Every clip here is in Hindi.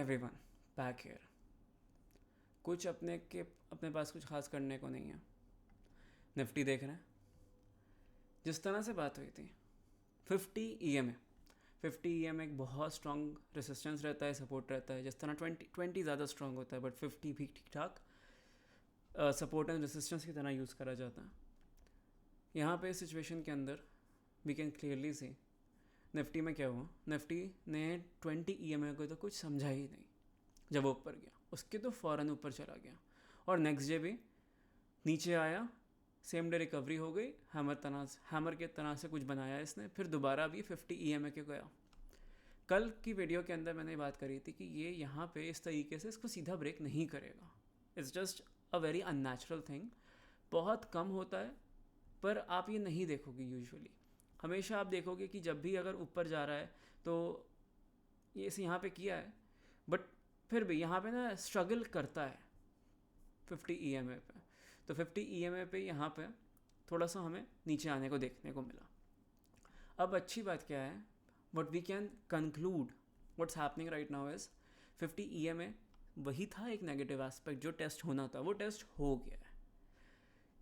Everyone, back here. कुछ अपने पास कुछ खास करने को नहीं है। निफ्टी देख रहे हैं। जिस तरह से बात हुई थी 50 EMA 50 EMA एक बहुत स्ट्रॉन्ग रेसिस्टेंस रहता है, सपोर्ट रहता है। जिस तरह 20 ज़्यादा स्ट्रॉन्ग होता है, बट 50 भी ठीक ठाक सपोर्ट एंड रेसिस्टेंस की तरह यूज़ करा जाता है। यहाँ पे इस सिचुएशन के अंदर we can clearly see Nifty में क्या हुआ। निफ्टी ने 20 EMA को तो कुछ समझा ही नहीं। जब वो ऊपर गया उसके तो फ़ौरन ऊपर चला गया और नेक्स्ट डे भी नीचे आया, सेम डे रिकवरी हो गई। हैमर के तरह से कुछ बनाया इसने, फिर दोबारा भी 50 EMA के गया। कल की वीडियो के अंदर मैंने बात करी थी कि ये यहाँ पे इस तरीके से इसको सीधा ब्रेक नहीं करेगा। It's just a very unnatural thing. बहुत कम होता है पर आप ये नहीं देखोगे यूजुअली। हमेशा आप देखोगे कि जब भी अगर ऊपर जा रहा है तो ये इसे यहाँ पे किया है, बट फिर भी यहाँ पे ना स्ट्रगल करता है 50 EMA पे। तो 50 EMA पे यहाँ पे थोड़ा सा हमें नीचे आने को देखने को मिला। अब अच्छी बात क्या है, what we can conclude what's happening right now is 50 EMA वही था एक नेगेटिव एस्पेक्ट। जो टेस्ट होना था वो टेस्ट हो गया है।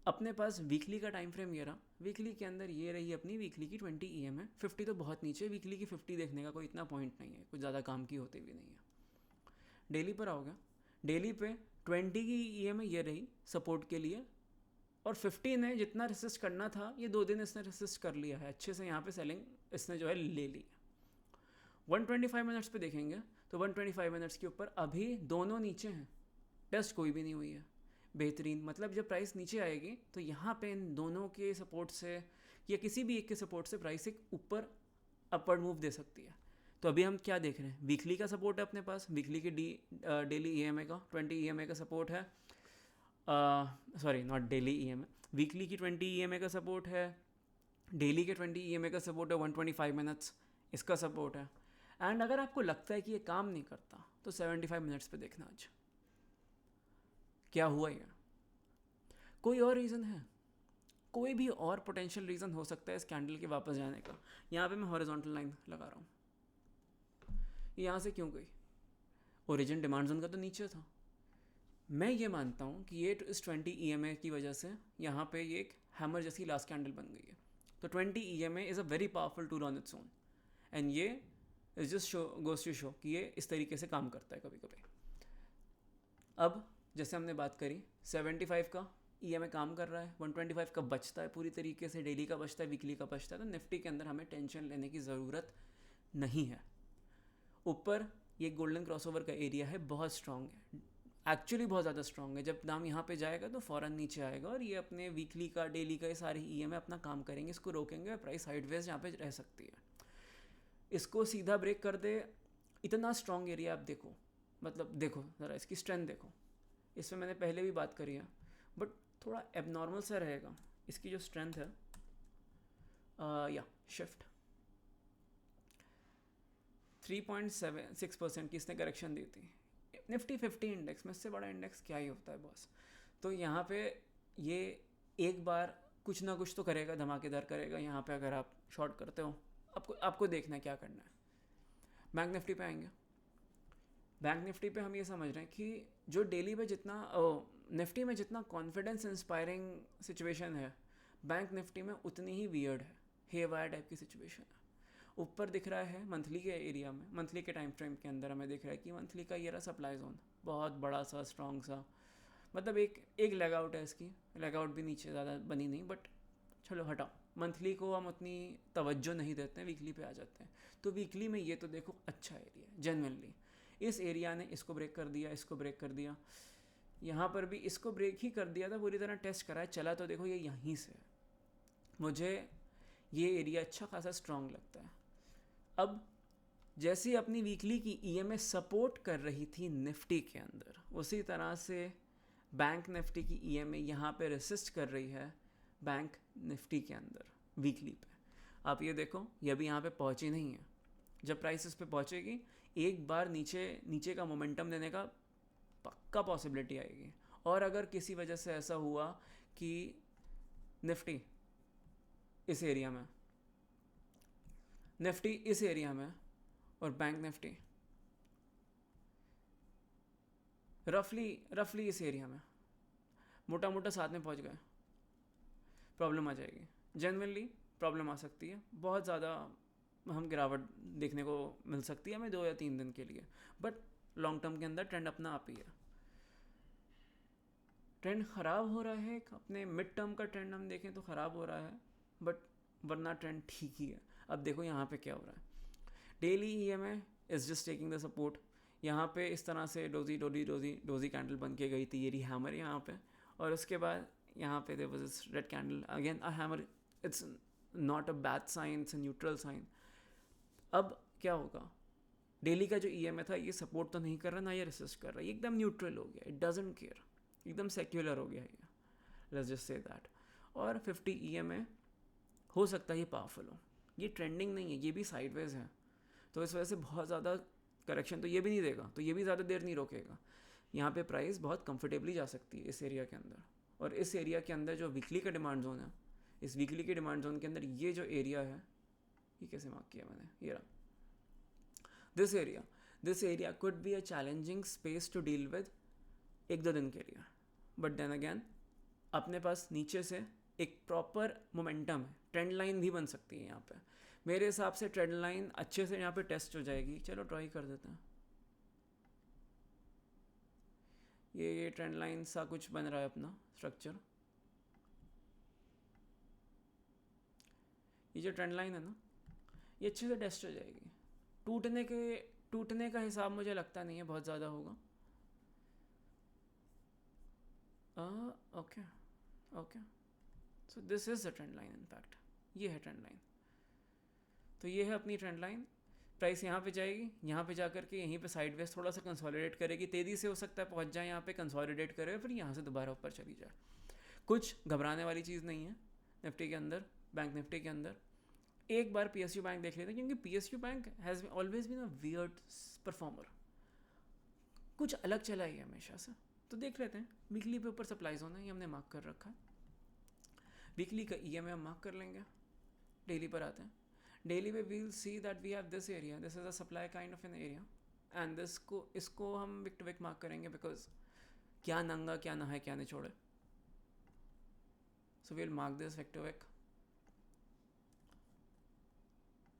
अपने पास वीकली का टाइम फ्रेम ये रहा। वीकली के अंदर ये रही अपनी वीकली की 20 EMA। 50 तो बहुत नीचे, वीकली की 50 देखने का कोई इतना पॉइंट नहीं है, कुछ ज़्यादा काम की होती भी नहीं है। डेली पर आओगे, डेली पे 20 की EMA ये रही सपोर्ट के लिए, और 50 ने जितना रेसिस्ट करना था ये 2 दिन इसने रेसिस्ट कर लिया है अच्छे से। यहाँ पे सेलिंग इसने जो है ले ली। 125 मिनट्स पे देखेंगे तो 125 मिनट्स के ऊपर अभी दोनों नीचे हैं, टेस्ट कोई भी नहीं हुई है। बेहतरीन, मतलब जब प्राइस नीचे आएगी तो यहाँ पे इन दोनों के सपोर्ट से या किसी भी एक के सपोर्ट से प्राइस एक ऊपर अपवर्ड मूव दे सकती है। तो अभी हम क्या देख रहे हैं, वीकली का सपोर्ट है अपने पास। वीकली की डेली EMA का 20 EMA का सपोर्ट है। Sorry, not daily EMA, weekly की 20 EMA का सपोर्ट है। डेली के 20 EMA का सपोर्ट है 125 मिनट्स, इसका सपोर्ट है। एंड अगर आपको लगता है कि ये काम नहीं करता तो 75 मिनट्स पे देखना आज क्या हुआ। ये कोई और रीज़न है, कोई भी और पोटेंशियल रीज़न हो सकता है इस कैंडल के वापस जाने का। यहाँ पे मैं हॉरिजॉन्टल लाइन लगा रहा हूँ, यहाँ से क्यों गई? ओरिजिन डिमांड जोन का तो नीचे था। मैं ये मानता हूँ कि ये इस 20 EMA की वजह से यहाँ पे ये एक हैमर जैसी लास्ट कैंडल बन गई है। तो 20 EMA is a very powerful tool on its own, and ये is just goes to show कि ये इस तरीके से काम करता है कभी कभी। अब जैसे हमने बात करी 75 का EMA काम कर रहा है, 125 का बचता है पूरी तरीके से, डेली का बचता है, वीकली का बचता है। तो निफ्टी के अंदर हमें टेंशन लेने की ज़रूरत नहीं है। ऊपर ये गोल्डन क्रॉसओवर का एरिया है, बहुत स्ट्रॉन्ग है, एक्चुअली बहुत ज़्यादा स्ट्रॉन्ग है। जब दाम यहाँ पे जाएगा तो फ़ौरन नीचे आएगा और ये अपने वीकली का डेली का ये सारे EMA अपना काम करेंगे, इसको रोकेंगे। प्राइस साइडवेज यहाँ पे रह सकती है। इसको सीधा ब्रेक कर दे, इतना स्ट्रॉन्ग एरिया आप देखो, मतलब देखो ज़रा इसकी स्ट्रेंथ देखो। इसमें मैंने पहले भी बात करी है, बट थोड़ा एबनॉर्मल सा रहेगा इसकी जो स्ट्रेंथ है। या शिफ्ट 3.76% की इसने करेक्शन दी थी। निफ्टी 50 इंडेक्स में इससे बड़ा इंडेक्स क्या ही होता है बॉस। तो यहाँ पे ये एक बार कुछ ना कुछ तो करेगा, धमाकेदार करेगा। यहाँ पे अगर आप शॉर्ट करते हो, आपको देखना है क्या करना है। बैंक निफ्टी पे आएंगे। बैंक निफ्टी पे हम ये समझ रहे हैं कि जो डेली पे जितना निफ्टी में जितना कॉन्फिडेंस इंस्पायरिंग सिचुएशन है, बैंक निफ्टी में उतनी ही वियर्ड है, हेवायर टाइप की सिचुएशन है। ऊपर दिख रहा है मंथली के एरिया में, मंथली के टाइम फ्रेम के अंदर हमें दिख रहा है कि मंथली का ये रहा सप्लाई जोन, बहुत बड़ा सा स्ट्रॉन्ग सा, मतलब एक लेग आउट है इसकी। लेग आउट भी नीचे ज़्यादा बनी नहीं, बट चलो हटाओ, मंथली को हम उतनी तवज्जो नहीं देते हैं, वीकली पे आ जाते हैं। तो वीकली में ये तो देखो अच्छा एरिया है जेन्युइनली। इस एरिया ने इसको ब्रेक कर दिया, इसको ब्रेक कर दिया, यहाँ पर भी इसको ब्रेक ही कर दिया था, पूरी तरह टेस्ट करा है, चला तो देखो ये यहीं से है। मुझे ये एरिया अच्छा खासा स्ट्रॉन्ग लगता है। अब जैसे अपनी वीकली की EMA सपोर्ट कर रही थी निफ्टी के अंदर, उसी तरह से बैंक निफ्टी की EMA यहाँ पे रेसिस्ट कर रही है बैंक निफ्टी के अंदर वीकली पे। आप ये देखो, ये अभी यहाँ पे पहुँची नहीं है। जब प्राइस इस पे पहुँचेगी एक बार नीचे का मोमेंटम देने का पक्का पॉसिबिलिटी आएगी। और अगर किसी वजह से ऐसा हुआ कि निफ्टी इस एरिया में और बैंक निफ्टी रफली इस एरिया में मोटा मोटा साथ में पहुंच गए, प्रॉब्लम आ जाएगी। जनरली प्रॉब्लम आ सकती है, बहुत ज़्यादा हम गिरावट देखने को मिल सकती है हमें 2 या 3 दिन के लिए, बट लॉन्ग टर्म के अंदर ट्रेंड अपना आप ही है। ट्रेंड ख़राब हो रहा है, अपने मिड टर्म का ट्रेंड हम देखें तो ख़राब हो रहा है, बट वरना ट्रेंड ठीक ही है। अब देखो यहाँ पे क्या हो रहा है, daily EMA is just taking the support. यहाँ पे इस तरह से डोजी कैंडल बन के गई थी, ये रही हैमर यहाँ पे, और उसके बाद यहाँ पे there was this red candle again a hammer. It's not a bad sign, it's a neutral sign. अब क्या होगा, डेली का जो EMA था ये सपोर्ट तो नहीं कर रहा, ना ये रेसिस्ट कर रहा है, ये एकदम न्यूट्रल हो गया, इट डजंट केयर, एकदम सेक्युलर हो गया ये, लेट्स जस्ट से दैट। और 50 EMA हो सकता है ये पावरफुल हो, ये ट्रेंडिंग नहीं है, ये भी साइडवेज है, तो इस वजह से बहुत ज़्यादा करेक्शन तो ये भी नहीं देगा, तो ये भी ज़्यादा देर नहीं रोकेगा। यहाँ पे प्राइस बहुत कंफर्टेबली जा सकती है इस एरिया के अंदर, और इस एरिया के अंदर जो वीकली का डिमांड जोन है, इस वीकली के डिमांड जोन के अंदर ये जो एरिया है, ये कैसे मार्क किया मैंने, ये रहा, this area could be a challenging space to deal with 1-2 दिन के लिए, बट देन अगेन अपने पास नीचे से एक प्रॉपर मोमेंटम है, ट्रेंड लाइन भी बन सकती है यहाँ पे। मेरे हिसाब से ट्रेंड लाइन अच्छे से यहाँ पे टेस्ट हो जाएगी। चलो ट्राई कर देते हैं, ये ट्रेंड लाइन सा कुछ बन रहा है अपना स्ट्रक्चर। ये जो ट्रेंड लाइन है ना, ये अच्छे से टेस्ट हो जाएगी। टूटने का हिसाब मुझे लगता नहीं है बहुत ज़्यादा होगा। Okay okay, so this is the trend line, in fact ये है ट्रेंड लाइन। तो ये है अपनी ट्रेंड लाइन। प्राइस यहाँ पे जाएगी, यहाँ पे जाकर के यहीं पे साइडवेज थोड़ा सा कंसोलिडेट करेगी, तेज़ी से हो सकता है पहुँच जाए यहाँ पे, कंसोलिडेट करे, फिर यहाँ से दोबारा ऊपर चली जाए। कुछ घबराने वाली चीज़ नहीं है निफ्टी के अंदर, बैंक निफ्टी के अंदर। एक बार PSU बैंक देख लेते हैं, क्योंकि PSU bank has always been a weird performer, कुछ अलग चला ही हमेशा से। तो देख लेते हैं, वीकली पे ऊपर सप्लाई जोन है, ये हमने मार्क कर रखा है, वीकली का EMA हम मार्क कर लेंगे। डेली पर आते हैं, डेली पे we'll see that we have this area, this is a supply kind of an area, and इसको हम विक टू विक मार्क करेंगे, बिकॉज क्या नंगा क्या नहाए क्या निचोड़े। So we'll mark this wick to wick,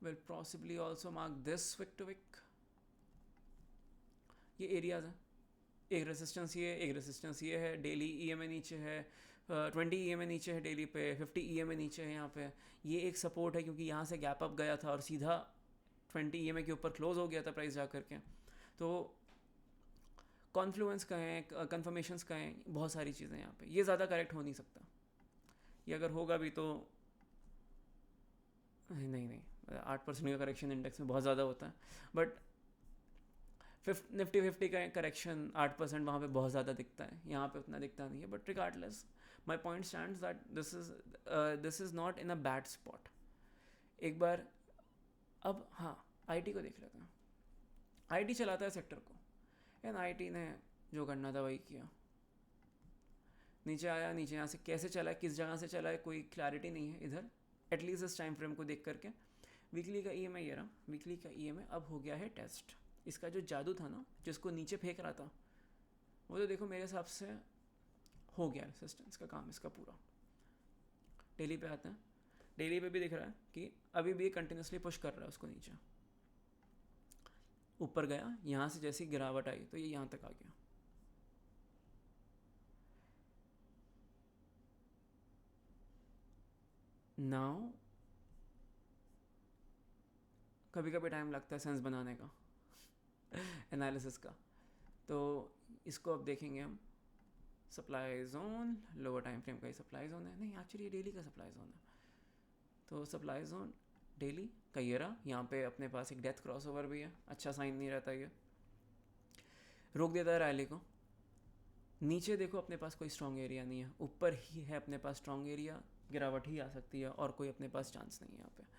will possibly also mark this wick to wick. ये एरियाज हैं, एक रेसिस्टेंस ये है, डेली EMA नीचे है, 20 EMA नीचे है डेली पे, 50 EMA नीचे है यहाँ पे। ये एक सपोर्ट है, क्योंकि यहाँ से गैप अप गया था और सीधा 20 EMA के ऊपर क्लोज हो गया था प्राइस जा करके। तो कॉन्फ्लुएंस कहें, कन्फर्मेशंस कहें, बहुत सारी चीज़ें यहाँ पे, ये ज़्यादा करेक्ट हो नहीं सकता। ये अगर होगा भी तो नहीं 8% का करेक्शन इंडेक्स में बहुत ज़्यादा होता है, बट निफ्टी 50 का करेक्शन 8% वहाँ पे बहुत ज़्यादा दिखता है, यहाँ पे उतना दिखता नहीं है। But regardless my point stands that this is not in a bad spot. एक बार अब हाँ IT को देख लेते हैं। IT चलाता है सेक्टर को, एंड IT ने जो करना था वही किया, नीचे आया, नीचे यहाँ से कैसे चला है, किस जगह से चला है, कोई क्लैरिटी नहीं है इधर, एटलीस्ट इस टाइम फ्रेम को देख करके। वीकली का EMA ये रहा, वीकली का EMA अब हो गया है टेस्ट। इसका जो जादू था ना, जिसको नीचे फेंक रहा था, वो तो देखो मेरे हिसाब से हो गया रेसिस्टेंस का काम इसका पूरा। डेली पे आते हैं, डेली पे भी दिख रहा है कि अभी भी कंटिन्यूसली पुश कर रहा है उसको नीचे, ऊपर गया, यहाँ से जैसी गिरावट आई तो ये यहाँ तक आ गया। नाउ कभी कभी टाइम लगता है सेंस बनाने का, एनालिसिस का, तो इसको अब देखेंगे हम। Supply zone lower time frame का ही सप्लाई जोन है, नहीं एक्चुअली ये डेली का सप्लाई जोन है। तो सप्लाई जोन डेली का ये रहा, यहाँ पे अपने पास एक डेथ क्रॉसओवर भी है, अच्छा साइन नहीं रहता, ये रोक देता है रैली को। नीचे देखो अपने पास कोई स्ट्रॉन्ग एरिया नहीं है, ऊपर ही है अपने पास स्ट्रॉन्ग एरिया, गिरावट ही आ सकती है, और कोई अपने पास चांस नहीं है यहाँ पे।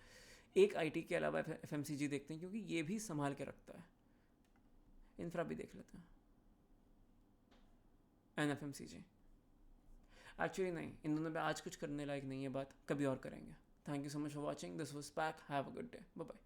एक IT के अलावा FMCG देखते हैं, क्योंकि ये भी संभाल के रखता है। इंफ्रा भी देख लेते हैं, NFMCG एक्चुअली नहीं, इन दोनों पे आज कुछ करने लायक नहीं है बात, कभी और करेंगे। Thank you so much for watching, this was pack, have a good day, bye bye.